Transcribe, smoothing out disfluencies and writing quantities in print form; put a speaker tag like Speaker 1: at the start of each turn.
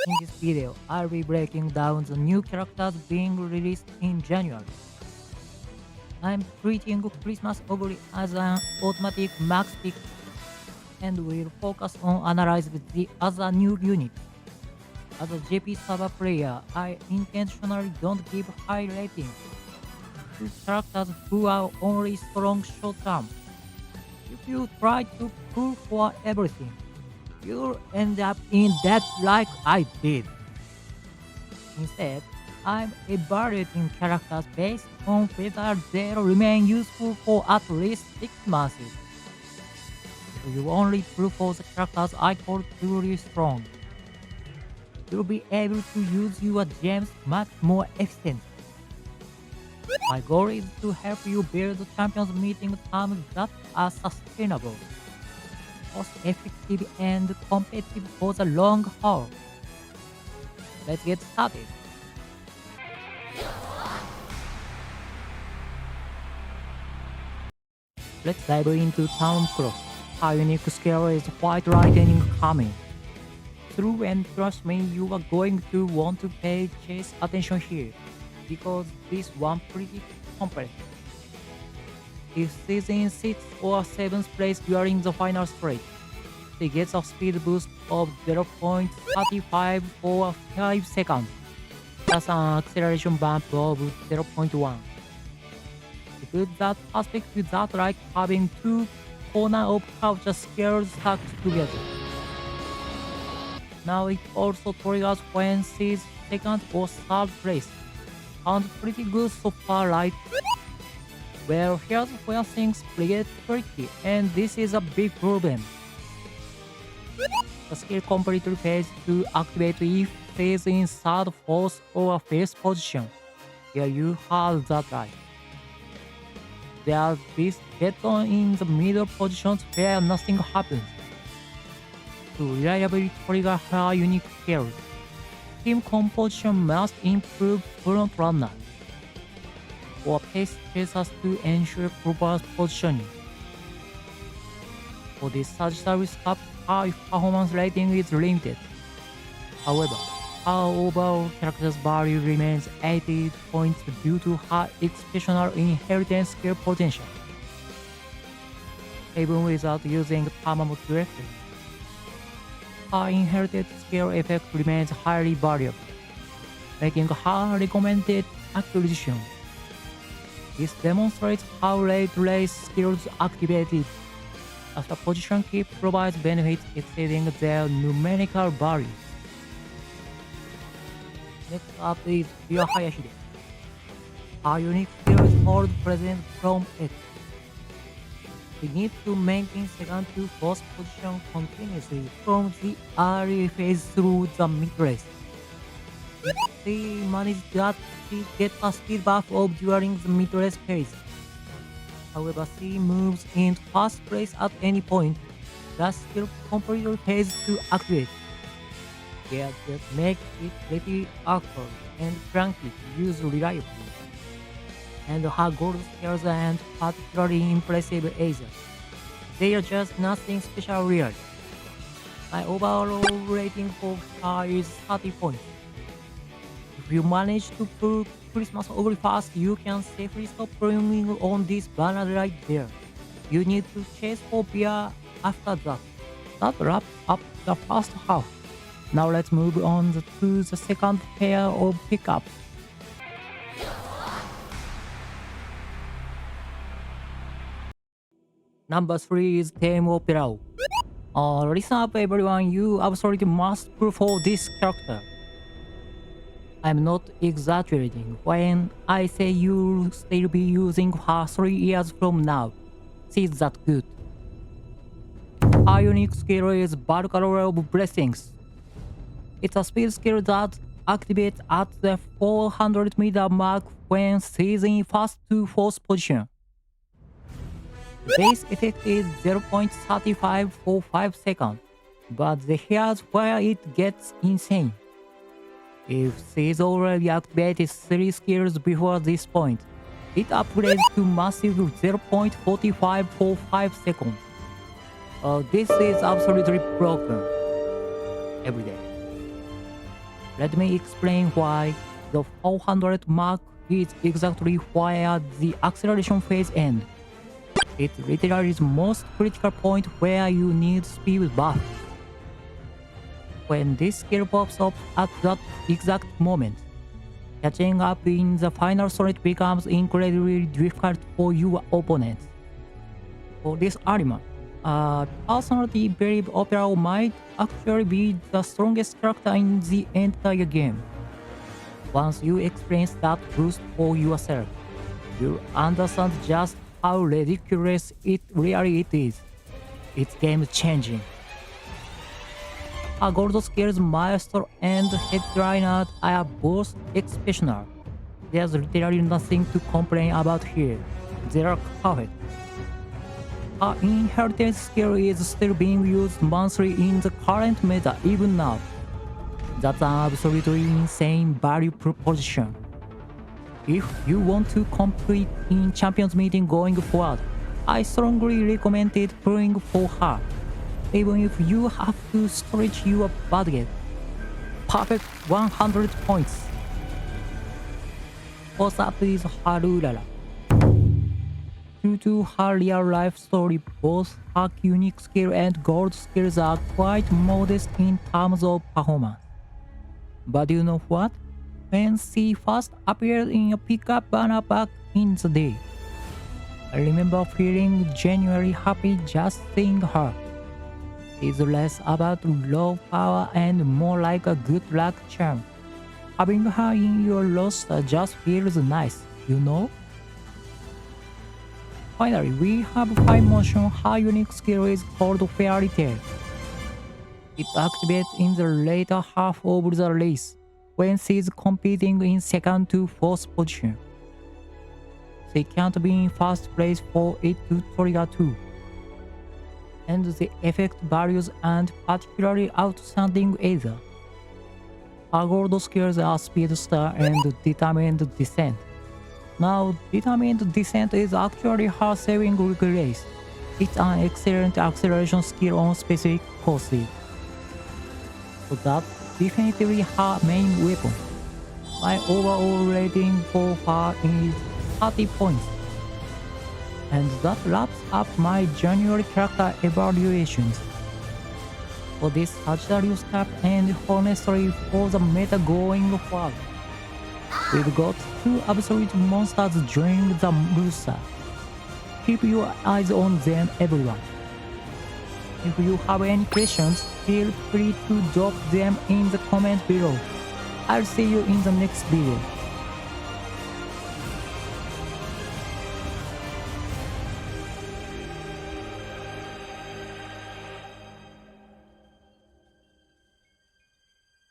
Speaker 1: In this video, I'll be breaking down the new characters being released in January. I'm treating Christmas Ogre as an automatic max pick and will focus on analyzing the other new units. As a JP server player, I intentionally don't give high ratings to characters who are only strong short term. If you try to pull for everything, you'll end up in debt like I did. Instead, I'm evaluating characters based on whether they'll remain useful for at least 6 months. If you only pull for the characters I call truly strong, you'll be able to use your gems much more efficiently. My goal is to help you build champions meeting terms that are sustainable, cost effective, and competitive for the long haul. Let's get started. Let's dive into Tamamo Cross. Her unique skill is White Lightning coming through, and trust me, you are going to want to pay chase attention here, because this one pretty complex. If she's in 6th or 7th place during the final straight, she gets a speed boost of 0.35 for 5 seconds, plus an acceleration bump of 0.1. To put that perspective, that's like having two corner of culture skills stacked together. Now it also triggers when she's 2nd or 3rd place. Sounds pretty good so far, right? Well, here's where things get tricky, and this is a big problem. The skill completely fails to activate if she's in 3rd, 4th, or 5th position. Yeah, you heard that right. There's this button in the middle positions where nothing happens. To reliably trigger her unique skills, team composition must improve front runner or pace chasers to ensure proper positioning. For this Sagittarius Cup, her performance rating is limited. However, her overall character's value remains 80 points due to her exceptional inheritance skill potential. Even without using Tamamo directly, her inherited skill effect remains highly valuable, making her recommended acquisition. This demonstrates how late race skills activated as the position keep provides benefits exceeding their numerical value. Next up is Biwa Hayahide. Her unique skill is hold present from X. We need to maintain 2nd to 4th position continuously from the early phase through the mid-race. If she manages that, she gets a speed buff of during the mid-race phase. However, she moves into 1st place at any point, the skill completely fails to activate. Yeah, that makes it pretty awkward and clunky to use reliably. And her gold skills and particularly impressive Asia. They are just nothing special really. My overall rating for her is 30 points. If you manage to pull Christmas over fast, you can safely stop playing on this banner right there. You need to chase for beer after that. That wraps up the first half. Now let's move on to the second pair of pickups. Number 3 is Tamamo Cross. Listen up everyone, you absolutely must pull for this character. I'm not exaggerating when I say you'll still be using her 3 years from now. She's that good. Her unique skill is Valkyrie of Blessings. It's a speed skill that activates at the 400-meter mark when she's in 1st to 4th position. The base effect is 0.35 for 5 seconds, but here's where it gets insane. If she's already activated 3 skills before this point, it upgrades to massive 0.45 for 5 seconds. This is absolutely broken. Every day. Let me explain why. The 400 mark is exactly where the acceleration phase ends. It's literally the most critical point where you need speed buff. When this skill pops up at that exact moment, catching up in the final stretch becomes incredibly difficult for your opponents. For this arima, personally believe Opera might actually be the strongest character in the entire game. Once you experience that boost for yourself, you'll understand just how ridiculous it really is. It's game changing. A gold skills maestro and headliner are both exceptional. There's literally nothing to complain about here. They're perfect. Her inheritance skill is still being used monthly in the current meta even now. That's an absolutely insane value proposition. If you want to compete in Champions Meeting going forward, I strongly recommend it pulling for her, even if you have to stretch your budget. Perfect 100 points. What's up is Haru Urara. Due to her real-life story, both her unique skill and gold skills are quite modest in terms of performance. But you know what? When she first appeared in a pickup banner back in the day, I remember feeling genuinely happy just seeing her. It's less about raw power and more like a good luck charm. Having her in your roster just feels nice, you know? Finally, we have 5 motion. Her unique skill is called Fairy Tail. It activates in the later half of the race, when she's competing in 2nd to 4th position. She can't be in 1st place for it to trigger too. And the effect values aren't particularly outstanding either. Her gold skills are Speed Star and Determined Descent. Now, Determined Descent is actually her saving grace. It's an excellent acceleration skill on specific courses. So that's definitely her main weapon. My overall rating for her is 30 points. And that wraps up my January character evaluations. For this Sagittarius Cup and honestly for the meta going forward, we've got 2 absolute monsters during the booster. Keep your eyes on them, everyone. If you have any questions, feel free to drop them in the comment below. I'll see you in the next video.